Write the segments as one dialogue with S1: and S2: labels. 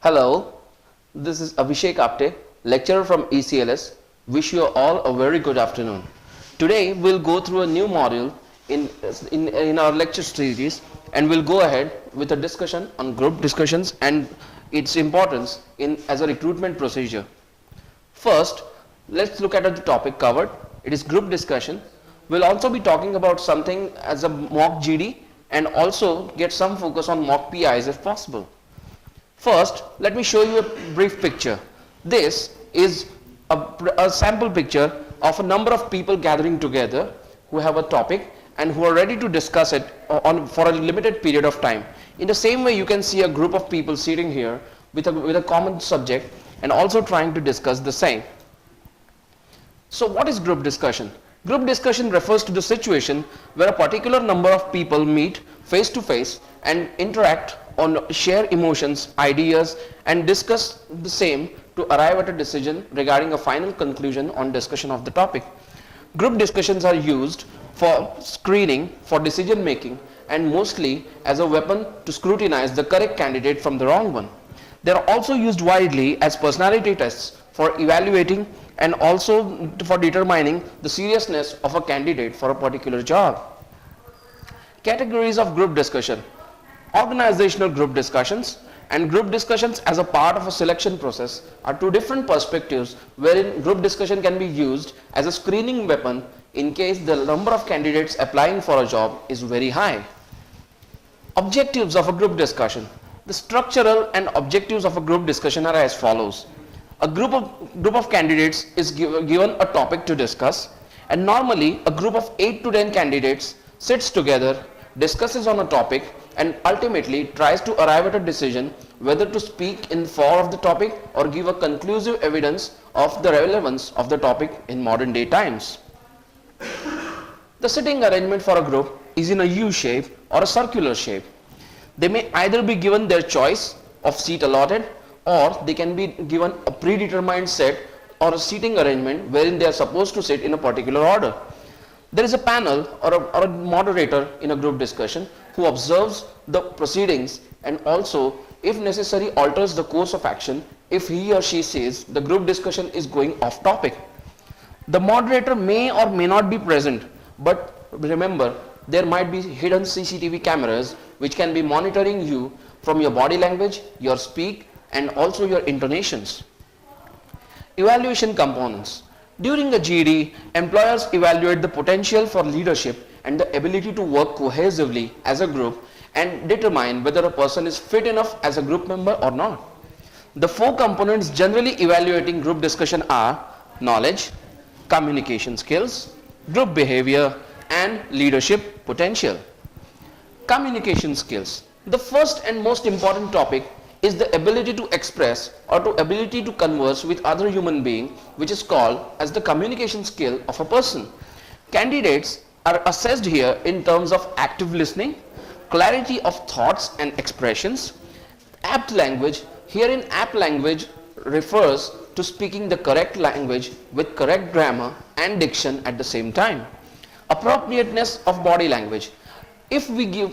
S1: Hello, this is Abhishek Apte, lecturer from ECLS. Wish you all a very good afternoon. Today we'll go through a new module in our lecture series, and we'll go ahead with a discussion on group discussions and its importance as a recruitment procedure. First, let's look at the topic covered. It is group discussion. We'll also be talking about something as a mock GD and also get some focus on mock PIs if possible. First, let me show you a brief picture. This is a sample picture of a number of people gathering together who have a topic and who are ready to discuss it for a limited period of time. In the same way, you can see a group of people sitting here with a common subject and also trying to discuss the same. So what is group discussion? Group discussion refers to the situation where a particular number of people meet face to face and interact on share emotions, ideas, and discuss the same to arrive at a decision regarding a final conclusion on discussion of the topic. Group discussions are used for screening, for decision making, and mostly as a weapon to scrutinize the correct candidate from the wrong one. They are also used widely as personality tests for evaluating and also for determining the seriousness of a candidate for a particular job. Categories of group discussion: organizational group discussions and group discussions as a part of a selection process are two different perspectives wherein group discussion can be used as a screening weapon in case the number of candidates applying for a job is very high. Objectives of a group discussion. The structural and objectives of a group discussion are as follows. A group of candidates is given a topic to discuss, and normally a group of 8 to 10 candidates sits together, discusses on a topic, and ultimately tries to arrive at a decision whether to speak in favor of the topic or give a conclusive evidence of the relevance of the topic in modern day times. The sitting arrangement for a group is in a U shape or a circular shape. They may either be given their choice of seat allotted, or they can be given a predetermined set or a seating arrangement wherein they are supposed to sit in a particular order. There is a panel or a moderator in a group discussion who observes the proceedings and also, if necessary, alters the course of action if he or she says the group discussion is going off topic. The moderator may or may not be present, but remember, there might be hidden CCTV cameras which can be monitoring you from your body language, your speak, and also your intonations. Evaluation components. During a GD, employers evaluate the potential for leadership and the ability to work cohesively as a group and determine whether a person is fit enough as a group member or not. The 4 components generally evaluating group discussion are knowledge, communication skills, group behavior, and leadership potential. Communication skills. The first and most important topic is the ability to express or the ability to converse with other human being, which is called as the communication skill of a person. Candidates are assessed here in terms of active listening, clarity of thoughts and expressions, apt language. Herein apt language refers to speaking the correct language with correct grammar and diction at the same time. Appropriateness of body language. If we give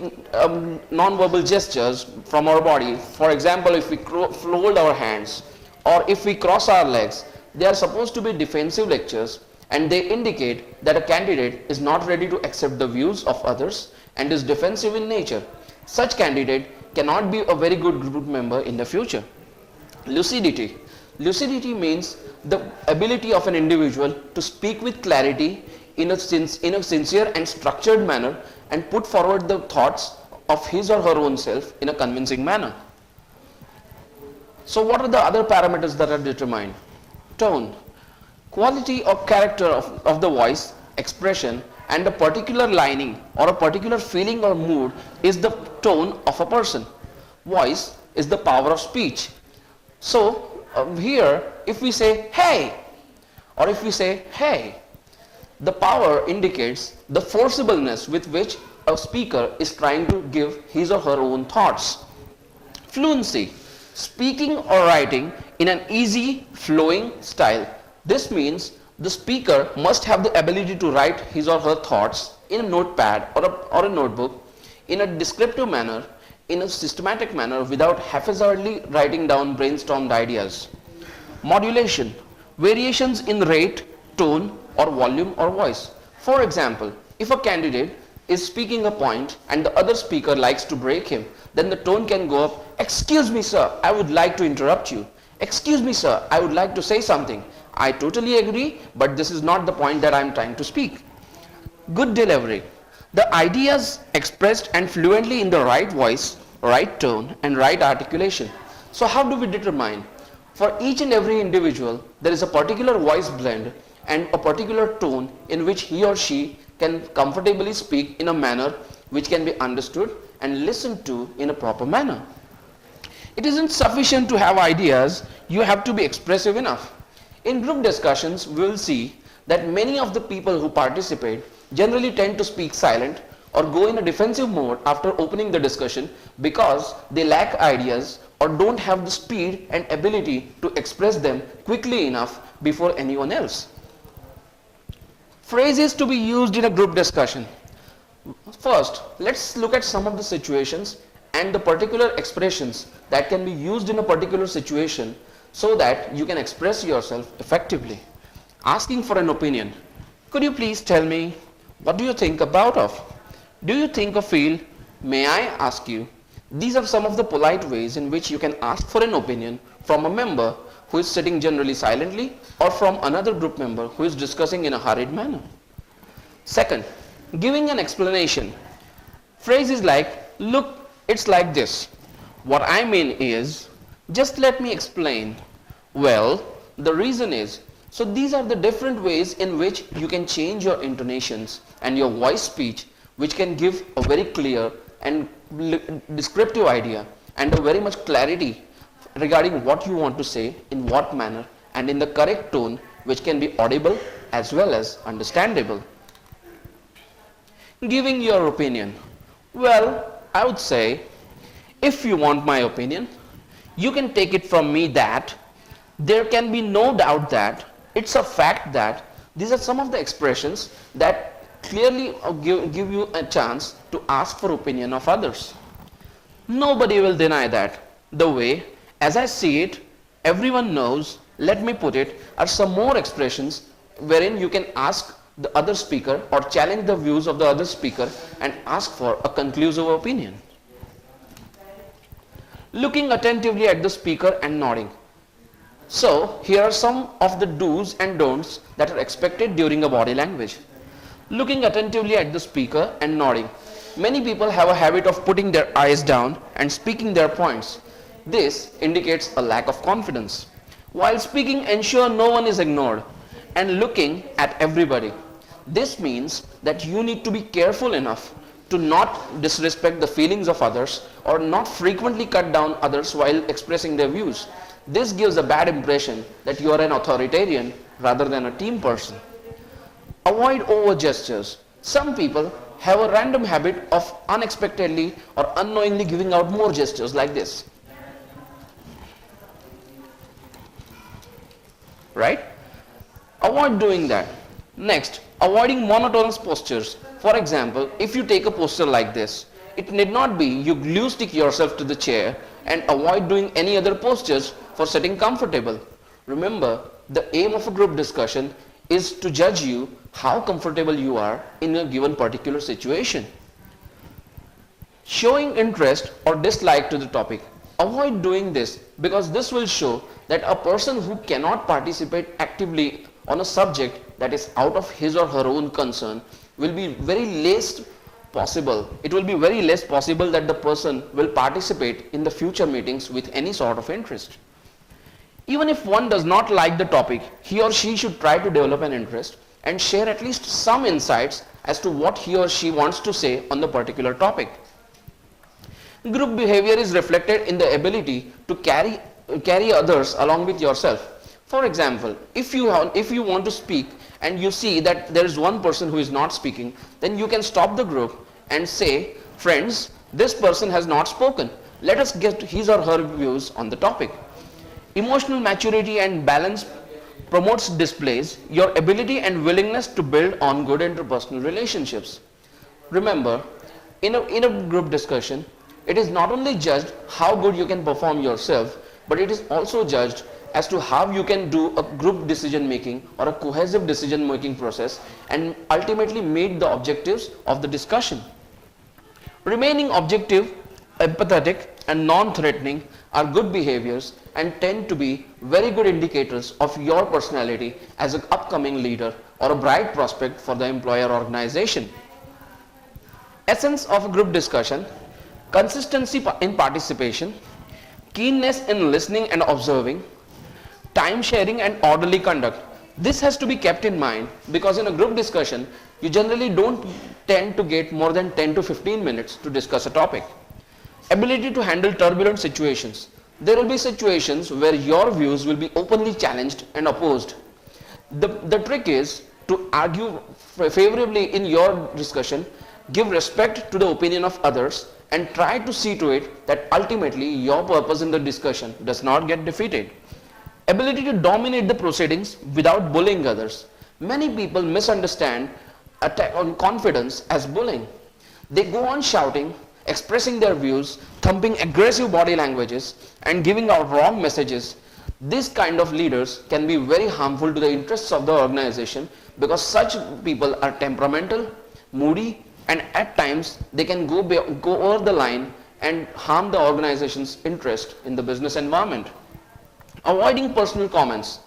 S1: non-verbal gestures from our body, for example, if we fold our hands or if we cross our legs, they are supposed to be defensive gestures, and they indicate that a candidate is not ready to accept the views of others and is defensive in nature. Such candidate cannot be a very good group member in the future. Lucidity. Lucidity means the ability of an individual to speak with clarity in a sincere and structured manner and put forward the thoughts of his or her own self in a convincing manner. So what are the other parameters that are determined? Tone. Quality or character of the voice, expression, and a particular lining or a particular feeling or mood is the tone of a person. Voice is the power of speech. So here, if we say hey or if we say hey, the power indicates the forcibleness with which a speaker is trying to give his or her own thoughts. Fluency. Speaking or writing in an easy, flowing style. This means the speaker must have the ability to write his or her thoughts in a notepad or a notebook in a descriptive manner in a systematic manner without haphazardly writing down brainstormed ideas. Modulation, variations in rate, tone, or volume or voice. For example, if a candidate is speaking a point and the other speaker likes to break him, then the tone can go up, "Excuse me sir, I would like to interrupt you. Excuse me sir, I would like to say something. I totally agree, but this is not the point that I am trying to speak." Good delivery. The ideas expressed and fluently in the right voice, right tone, and right articulation. So how do we determine? For each and every individual, there is a particular voice blend and a particular tone in which he or she can comfortably speak in a manner which can be understood and listened to in a proper manner. It isn't sufficient to have ideas, you have to be expressive enough. In group discussions, we will see that many of the people who participate generally tend to speak silent or go in a defensive mode after opening the discussion because they lack ideas or don't have the speed and ability to express them quickly enough before anyone else. Phrases to be used in a group discussion. First, let's look at some of the situations and the particular expressions that can be used in a particular situation so that you can express yourself effectively. Asking for an opinion. Could you please tell me, what do you think about of? Do you think or feel? May I ask you? These are some of the polite ways in which you can ask for an opinion from a member who is sitting generally silently or from another group member who is discussing in a hurried manner. Second, giving an explanation. Phrases like, "Look, it's like this. What I mean is, just let me explain. Well, the reason is." So these are the different ways in which you can change your intonations and your voice speech, which can give a very clear and descriptive idea and a very much clarity regarding what you want to say, in what manner, and in the correct tone, which can be audible as well as understandable. Giving your opinion. Well, I would say, if you want my opinion, you can take it from me that there can be no doubt that it's a fact that these are some of the expressions that clearly give you a chance to ask for opinion of others. Nobody will deny that. The way, as I see it, everyone knows, let me put it, are some more expressions wherein you can ask the other speaker or challenge the views of the other speaker and ask for a conclusive opinion. Looking attentively at the speaker and nodding. So here are some of the do's and don'ts that are expected during a body language. Looking attentively at the speaker and nodding. Many people have a habit of putting their eyes down and speaking their points. This indicates a lack of confidence. While speaking, ensure no one is ignored and looking at everybody. This means that you need to be careful enough to not disrespect the feelings of others or not frequently cut down others while expressing their views. This gives a bad impression that you are an authoritarian rather than a team person. Avoid over gestures. Some people have a random habit of unexpectedly or unknowingly giving out more gestures like this. Right? Avoid doing that. Next, avoiding monotonous postures. For example, if you take a posture like this, it need not be you glue stick yourself to the chair and avoid doing any other postures for sitting comfortable. Remember, the aim of a group discussion is to judge you how comfortable you are in a given particular situation. Showing interest or dislike to the topic. Avoid doing this because this will show that a person who cannot participate actively on a subject that is out of his or her own concern will be very less possible. It will be very less possible that the person will participate in the future meetings with any sort of interest. Even if one does not like the topic, he or she should try to develop an interest and share at least some insights as to what he or she wants to say on the particular topic. Group behavior is reflected in the ability to carry others along with yourself. For example, if you want to speak and you see that there is one person who is not speaking, then you can stop the group and say, "Friends, this person has not spoken. Let us get his or her views on the topic." Emotional maturity and balance displays your ability and willingness to build on good interpersonal relationships. Remember, in a group discussion, It is not only judged how good you can perform yourself, but it is also judged as to how you can do a group decision making or a cohesive decision making process and ultimately meet the objectives of the discussion. Remaining objective, empathetic and non-threatening are good behaviors and tend to be very good indicators of your personality as an upcoming leader or a bright prospect for the employer organization. Essence of a group discussion: consistency in participation, keenness in listening and observing, time sharing and orderly conduct. This has to be kept in mind because in a group discussion, you generally don't tend to get more than 10 to 15 minutes to discuss a topic. Ability to handle turbulent situations. There will be situations where your views will be openly challenged and opposed. The trick is to argue favorably in your discussion, give respect to the opinion of others, and try to see to it that ultimately your purpose in the discussion does not get defeated. Ability to dominate the proceedings without bullying others. Many people misunderstand attack on confidence as bullying. They go on shouting, expressing their views, thumping aggressive body languages, and giving out wrong messages. This kind of leaders can be very harmful to the interests of the organization because such people are temperamental, moody, and at times they can go over the line and harm the organization's interest in the business environment. Avoiding personal comments.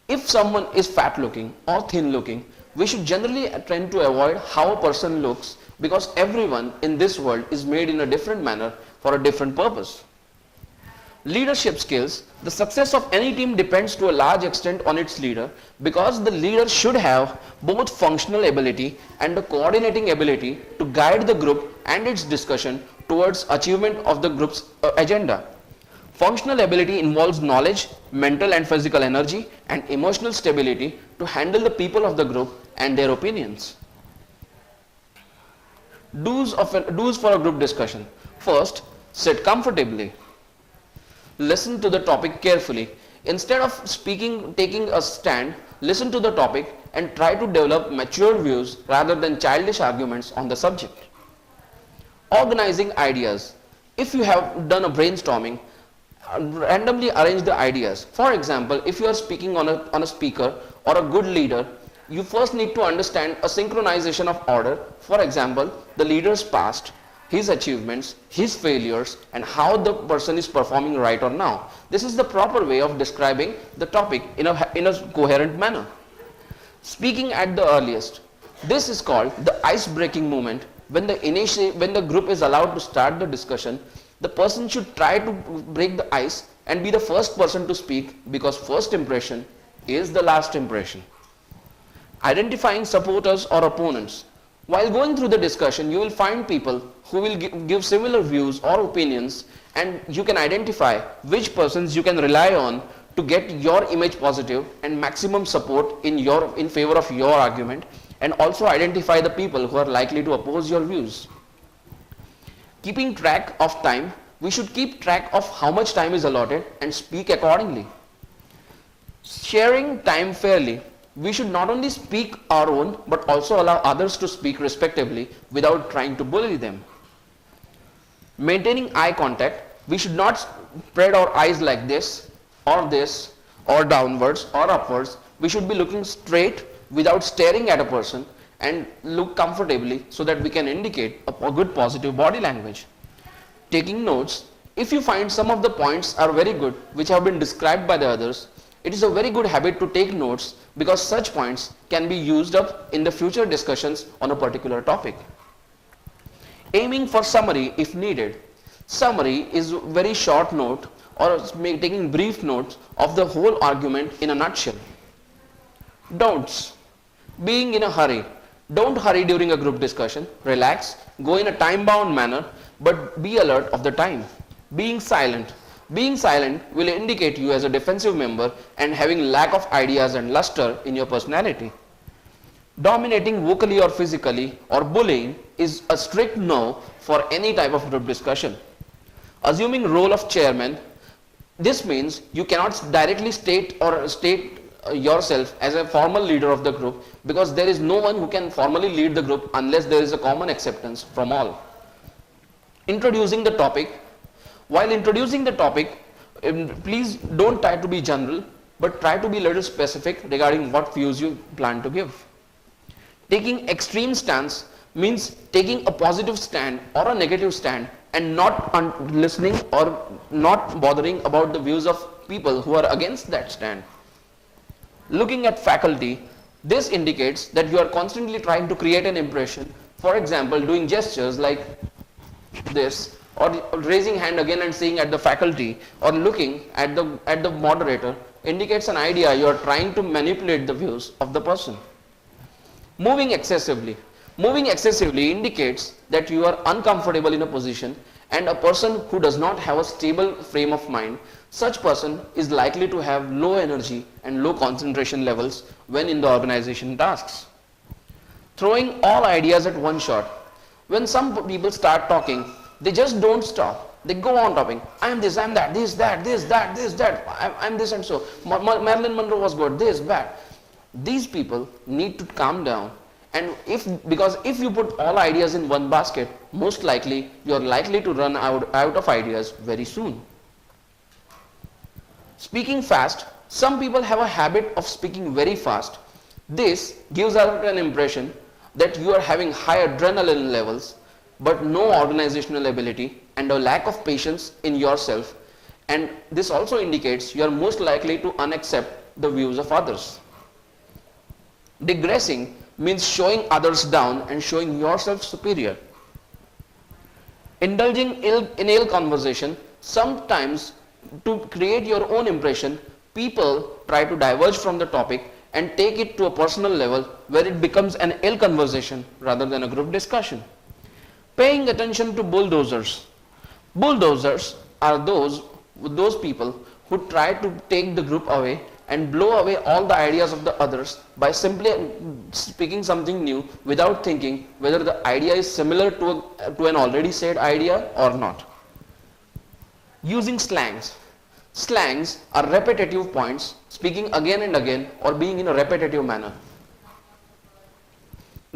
S1: If someone is fat looking or thin looking, we should generally tend to avoid how a person looks because everyone in this world is made in a different manner for a different purpose. Leadership skills. The success of any team depends to a large extent on its leader because the leader should have both functional ability and the coordinating ability to guide the group and its discussion towards achievement of the group's agenda. Functional ability involves knowledge, mental and physical energy, and emotional stability to handle the people of the group and their opinions. Do's for a group discussion. First, sit comfortably. Listen to the topic carefully. Instead of taking a stand, listen to the topic and try to develop mature views rather than childish arguments on the subject. Organizing ideas. If you have done a brainstorming, randomly arrange the ideas. For example, if you are speaking on a speaker or a good leader, you first need to understand a synchronization of order. For example, the leader's past, his achievements, his failures, and how the person is performing right or now. This is the proper way of describing the topic in a coherent manner. Speaking at the earliest. This is called the ice-breaking moment. When the group is allowed to start the discussion, the person should try to break the ice and be the first person to speak because first impression is the last impression. Identifying supporters or opponents. While going through the discussion, you will find people who will give similar views or opinions, and you can identify which persons you can rely on to get your image positive and maximum support in favor of your argument, and also identify the people who are likely to oppose your views. Keeping track of time. We should keep track of how much time is allotted and speak accordingly. Sharing time fairly. We should not only speak our own but also allow others to speak respectively without trying to bully them. Maintaining eye contact. We should not spread our eyes like this or downwards or upwards. We should be looking straight without staring at a person and look comfortably so that we can indicate a good positive body language. Taking notes. If you find some of the points are very good which have been described by the others, it is a very good habit to take notes because such points can be used up in the future discussions on a particular topic. Aiming for summary if needed. Summary is a very short note or taking brief notes of the whole argument in a nutshell. Don'ts. Being in a hurry. Don't hurry during a group discussion. Relax, go in a time-bound manner, but be alert of the time. Being silent. Being silent will indicate you as a defensive member and having lack of ideas and luster in your personality. Dominating vocally or physically or bullying is a strict no for any type of group discussion. Assuming role of chairman. This means you cannot directly state yourself as a formal leader of the group because there is no one who can formally lead the group unless there is a common acceptance from all. Introducing the topic. While introducing the topic, please don't try to be general, but try to be a little specific regarding what views you plan to give. Taking extreme stance means taking a positive stand or a negative stand and not listening or not bothering about the views of people who are against that stand. Looking at faculty, this indicates that you are constantly trying to create an impression. For example, doing gestures like this, or raising hand again and saying at the faculty, or looking at the moderator indicates an idea you are trying to manipulate the views of the person. Moving excessively. Moving excessively indicates that you are uncomfortable in a position, and a person who does not have a stable frame of mind, such person is likely to have low energy and low concentration levels when in the organization tasks. Throwing all ideas at one shot. When some people start talking, they just don't stop. They go on talking. I am this, I am that, this, that, this, that, this, that. I am this and so. Marilyn Monroe was good, this, that. These people need to calm down. And because if you put all ideas in one basket, most likely you are likely to run out of ideas very soon. Speaking fast. Some people have a habit of speaking very fast. This gives out an impression that you are having high adrenaline levels, but no organizational ability and a lack of patience in yourself, and this also indicates you are most likely to unaccept the views of others. Digressing means showing others down and showing yourself superior. Indulging in ill conversation. Sometimes to create your own impression, people try to diverge from the topic and take it to a personal level where it becomes an ill conversation rather than a group discussion. Paying attention to bulldozers. Bulldozers are those people who try to take the group away and blow away all the ideas of the others by simply speaking something new without thinking whether the idea is similar to an already said idea or not. Using slangs. Slangs are repetitive points, speaking again and again or being in a repetitive manner.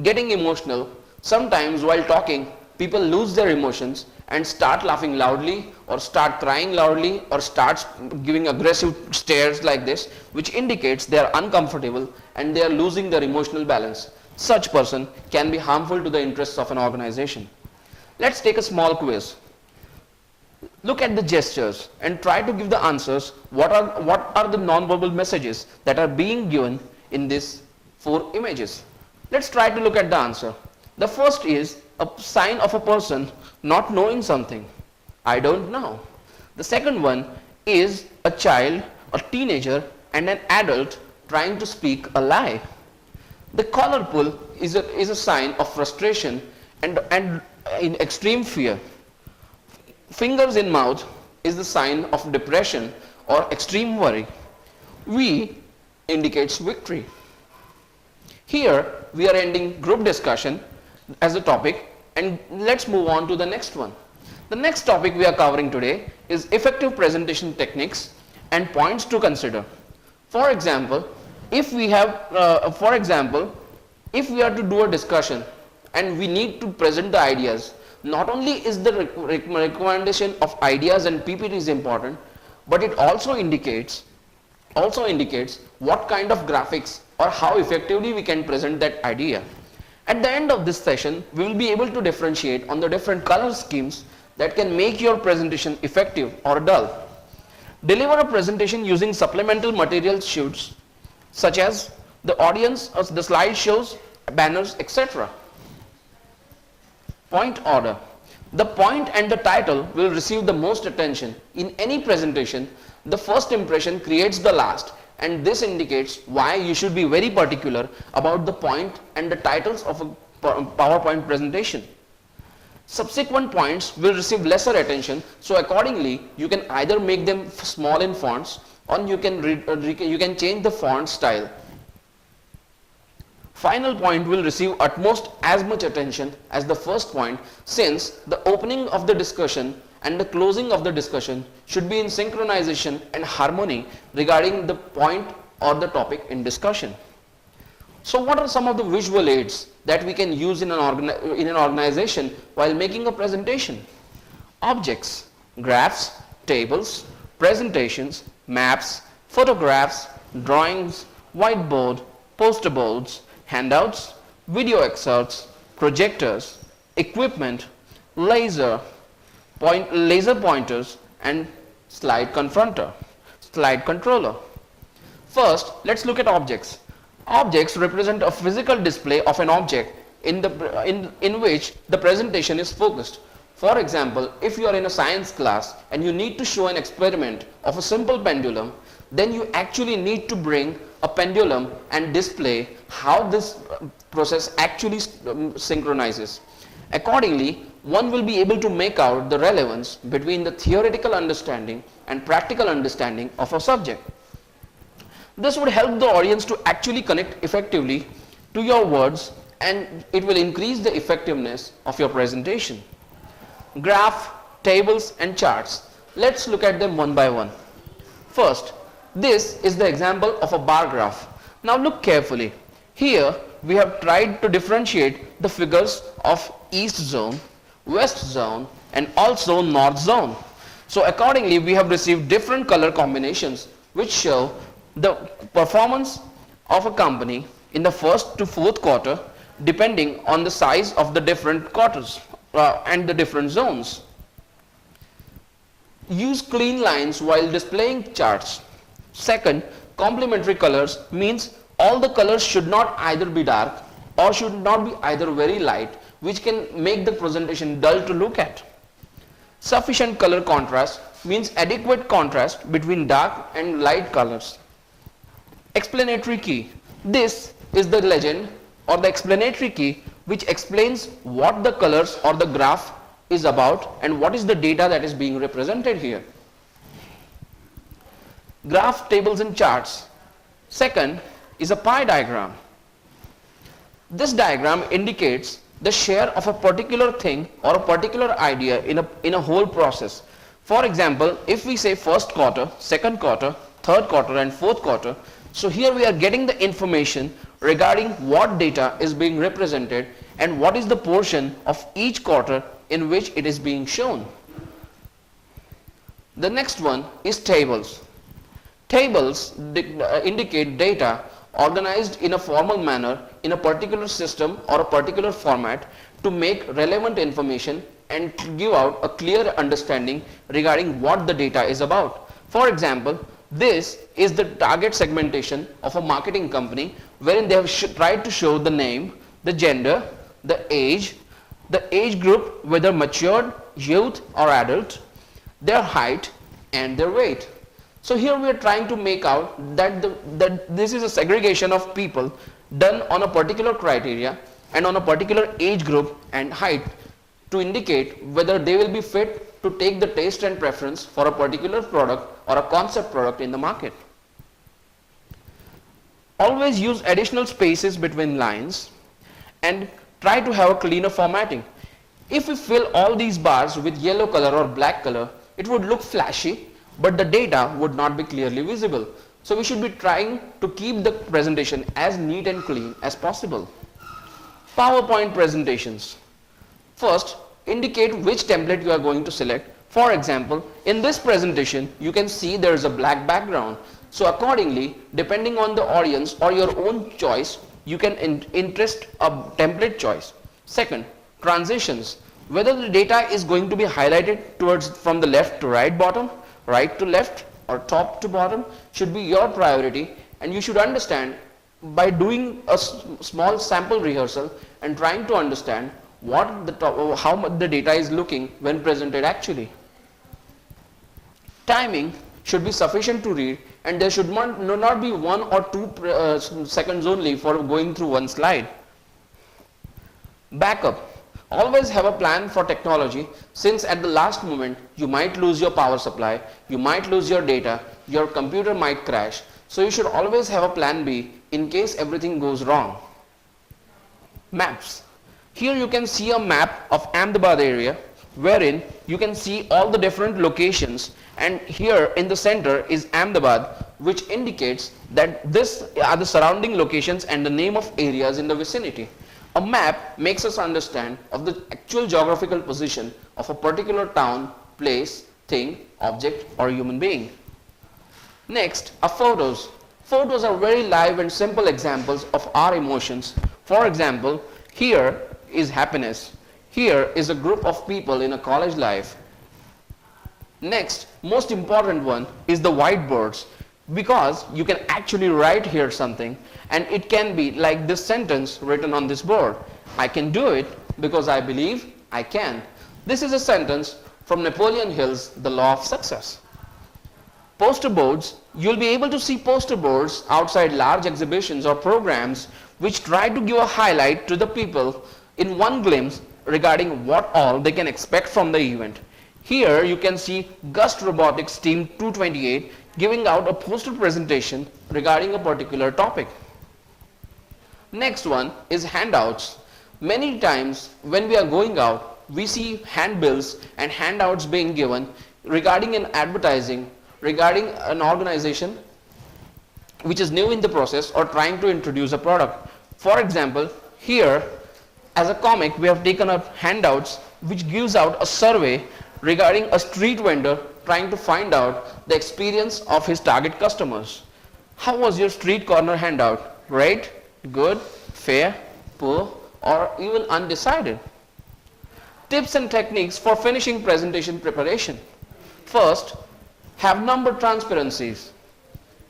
S1: Getting emotional. Sometimes while talking, people lose their emotions and start laughing loudly or start crying loudly or start giving aggressive stares like this, which indicates they are uncomfortable and they are losing their emotional balance. Such person can be harmful to the interests of an organization. Let's take a small quiz. Look at the gestures and try to give the answers. What are the non-verbal messages that are being given in these 4 images? Let's try to look at the answer. The first is a sign of a person not knowing something. I don't know. The second one is a child, a teenager, and an adult trying to speak a lie. The collar pull is a sign of frustration and in extreme fear. Fingers in mouth is the sign of depression or extreme worry. V indicates victory. Here we are ending group discussion as a topic, and let's move on to the next one. The next topic we are covering today is effective presentation techniques and points to consider. For example, if we are to do a discussion and we need to present the ideas, not only is the recommendation of ideas and PPT important, but it also indicates what kind of graphics or how effectively we can present that idea. At the end of this session, we will be able to differentiate on the different color schemes that can make your presentation effective or dull. Deliver a presentation using supplemental material sheets such as the audience, the slideshows, banners, etc. Point order. The point and the title will receive the most attention. In any presentation, the first impression creates the last, and this indicates why you should be very particular about the point and the titles of a PowerPoint presentation. Subsequent points will receive lesser attention, so accordingly you can either make them small in fonts or you can change the font style. Final point will receive utmost as much attention as the first point, since the opening of the discussion and the closing of the discussion should be in synchronization and harmony regarding the point or the topic in discussion. So what are some of the visual aids that we can use in an organization while making a presentation? Objects, graphs, tables, presentations, maps, photographs, drawings, whiteboard, poster boards, handouts, video excerpts, projectors, equipment, laser pointers and slide controller. First, let's look at objects. Objects represent a physical display of an object in which the presentation is focused. For example, if you are in a science class and you need to show an experiment of a simple pendulum, then you actually need to bring a pendulum and display how this process actually synchronizes. Accordingly, one will be able to make out the relevance between the theoretical understanding and practical understanding of a subject. This would help the audience to actually connect effectively to your words, and it will increase the effectiveness of your presentation. Graph, tables and charts. Let's look at them one by one. First, this is the example of a bar graph. Now look carefully. Here we have tried to differentiate the figures of east zone, west zone and also north zone. So accordingly, we have received different color combinations which show the performance of a company in the first to fourth quarter depending on the size of the different quarters and the different zones. Use clean lines while displaying charts. Second, complementary colors means all the colors should not either be dark or should not be either very light, which can make the presentation dull to look at. Sufficient color contrast means adequate contrast between dark and light colors. Explanatory key. This is the legend or the explanatory key which explains what the colors or the graph is about and what is the data that is being represented here. Graph, tables and charts. Second is a pie diagram. This diagram indicates the share of a particular thing or a particular idea in a whole process. For example, if we say first quarter, second quarter, third quarter and fourth quarter, so here we are getting the information regarding what data is being represented and what is the portion of each quarter in which it is being shown. The next one is tables. Tables indicate data organized in a formal manner in a particular system or a particular format to make relevant information and give out a clear understanding regarding what the data is about. For example, this is the target segmentation of a marketing company wherein they have tried to show the name, the gender, the age group, whether matured, youth or adult, their height and their weight. So here we are trying to make out that this is a segregation of people done on a particular criteria and on a particular age group and height to indicate whether they will be fit to take the taste and preference for a particular product or a concept product in the market. Always use additional spaces between lines and try to have a cleaner formatting. If we fill all these bars with yellow color or black color, it would look flashy, but the data would not be clearly visible. So we should be trying to keep the presentation as neat and clean as possible. PowerPoint presentations. First, indicate which template you are going to select. For example, in this presentation, you can see there is a black background. So accordingly, depending on the audience or your own choice, you can interest a template choice. Second, transitions. Whether the data is going to be highlighted towards from the left to right bottom, right to left or top to bottom should be your priority, and you should understand by doing a small sample rehearsal and trying to understand how much the data is looking when presented actually. Timing should be sufficient to read, and there should not be 1 or 2 seconds only for going through one slide. Backup. Always have a plan for technology, since at the last moment you might lose your power supply, you might lose your data, your computer might crash. So you should always have a plan B in case everything goes wrong. Maps. Here you can see a map of Ahmedabad area wherein you can see all the different locations, and here in the center is Ahmedabad, which indicates that this are the surrounding locations and the name of areas in the vicinity. A map makes us understand of the actual geographical position of a particular town, place, thing, object or human being. Next are photos. Photos are very live and simple examples of our emotions. For example, here is happiness. Here is a group of people in a college life. Next, most important one is the whiteboards, because you can actually write here something and it can be like this sentence written on this board. I can do it because I believe I can. This is a sentence from Napoleon Hill's The Law of Success. Poster boards, you'll be able to see poster boards outside large exhibitions or programs which try to give a highlight to the people in one glimpse regarding what all they can expect from the event. Here you can see Gust Robotics Team 228 giving out a poster presentation regarding a particular topic. Next one is handouts. Many times when we are going out, we see handbills and handouts being given regarding an advertising, regarding an organization which is new in the process or trying to introduce a product. For example, here as a comic we have taken up handouts which gives out a survey regarding a street vendor trying to find out the experience of his target customers. How was your street corner handout? Great, good, fair, poor or even undecided? Tips and techniques for finishing presentation preparation. First, have number transparencies.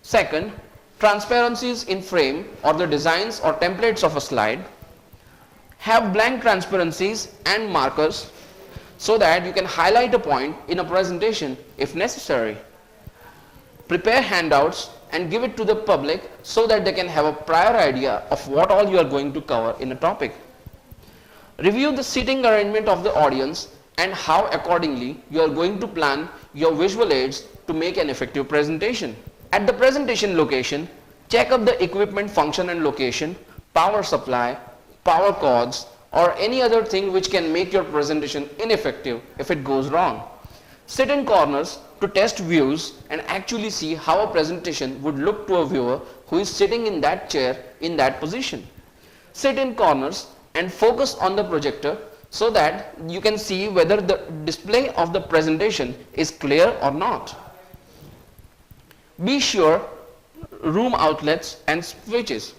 S1: Second, transparencies in frame or the designs or templates of a slide. Have blank transparencies and markers so that you can highlight a point in a presentation if necessary. Prepare handouts and give it to the public so that they can have a prior idea of what all you are going to cover in a topic. Review the seating arrangement of the audience and how accordingly you are going to plan your visual aids to make an effective presentation. At the presentation location, check up the equipment function and location, power supply, power cords or any other thing which can make your presentation ineffective if it goes wrong. Sit in corners to test views and actually see how a presentation would look to a viewer who is sitting in that chair in that position. Sit in corners and focus on the projector so that you can see whether the display of the presentation is clear or not. Be sure room outlets and switches.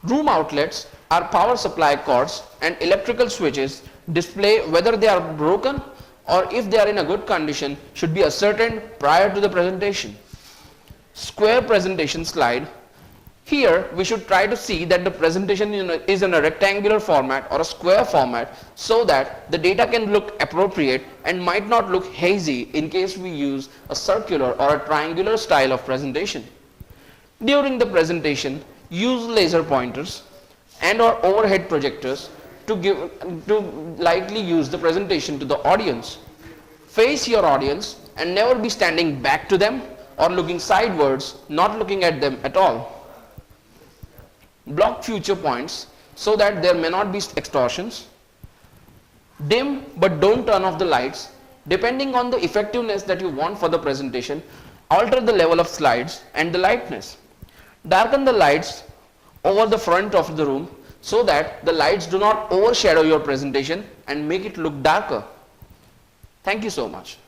S1: Room outlets are power supply cords and electrical switches display whether they are broken or if they are in a good condition should be ascertained prior to the presentation. Square presentation slide. Here we should try to see that the presentation is in a rectangular format or a square format so that the data can look appropriate and might not look hazy in case we use a circular or a triangular style of presentation. During the presentation, use laser pointers and or overhead projectors to lightly use the presentation to the audience. Face your audience and never be standing back to them or looking sidewards, not looking at them at all. Block future points so that there may not be extortions. Dim but don't turn off the lights. Depending on the effectiveness that you want for the presentation, alter the level of slides and the lightness. Darken the lights over the front of the room so that the lights do not overshadow your presentation and make it look darker. Thank you so much.